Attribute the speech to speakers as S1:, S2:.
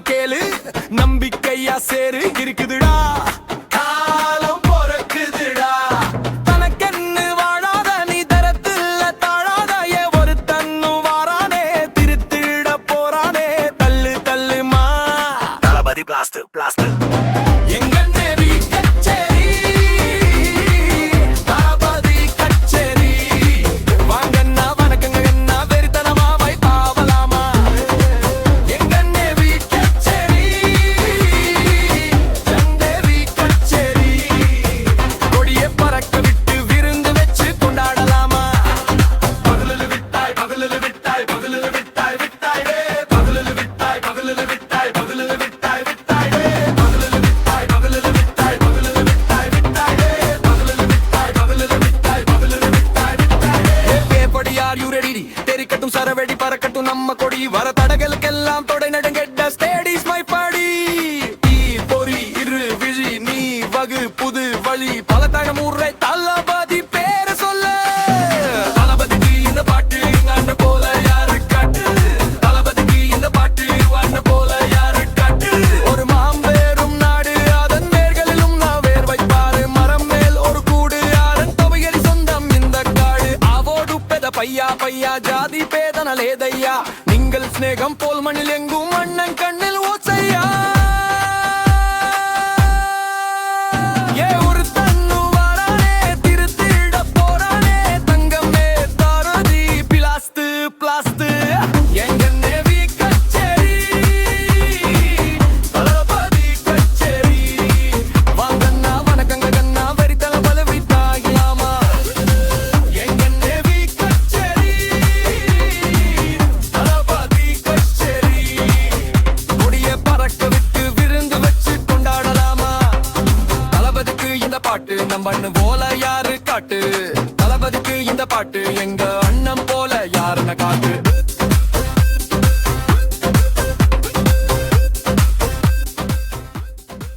S1: கேளு நம்பிக்கையா சேரு இருக்குதுடா காலம் பொறுக்குதுடா தனக்கென்னு வாழாத நீ தரத்துல தாழாத ஒரு தன்னு வாரானே திருத்திட போறானே தள்ளு தள்ளுமா
S2: தளபதி பிளாஸ்ட் பிளாஸ்ட் தெரிக்கட்டும் சரவெடி பறக்கட்டும் நம்ம கொடி வர தடகளுக்கெல்லாம் தொடை நடுங்கெட்ட ஸ்டேடிஸ் மை பாடி பொறி இரு விழி நீ வகு புது வழி பல தகமுறை தளபதி பேர சொல்ல தளபதிக்கு இந்த பாட்டு அண்ண போல யாரு காட்டு தளபதிக்கு இந்த பாட்டு அண்ண போல யாரு காட்டு ஒரு மாம்பேரும் நாடு அதன் வேர்களிலும் நான் வேர் வைப்பாரு மரம் மேல் ஒரு கூடு அதன் தொகையடி சொந்தம் இந்த காடு அவோடு பெத பையா பையா ஜாதி பேதன லேதையா நீங்கள் ஸ்நேகம் போல் மண்ணில் எங்கும் மண்ணன் கண்ணில் ஓசையா ஏ ஒரு தன்னு வாரானே திருத்திட போறானே தங்கமே தாரதி பிளாஸ்ட் பிளாஸ்ட் எங்க நேவி கச்சேரி தளபதி கச்சேரி வாங்கண்ணா வணக்கங்க கண்ணா வெறித்தல பலவி தாகிலாமா எங்க நேவி கச்சேரி தளபதி கச்சேரி கொடிய பறக்க விட்டு விருந்து வச்சு கொண்டாடலாமா தளபதிக்கு இந்த பாட்டு நம்ம போல யாரு காட்டு தளபதிக்கு இந்த பாட்டு எங்க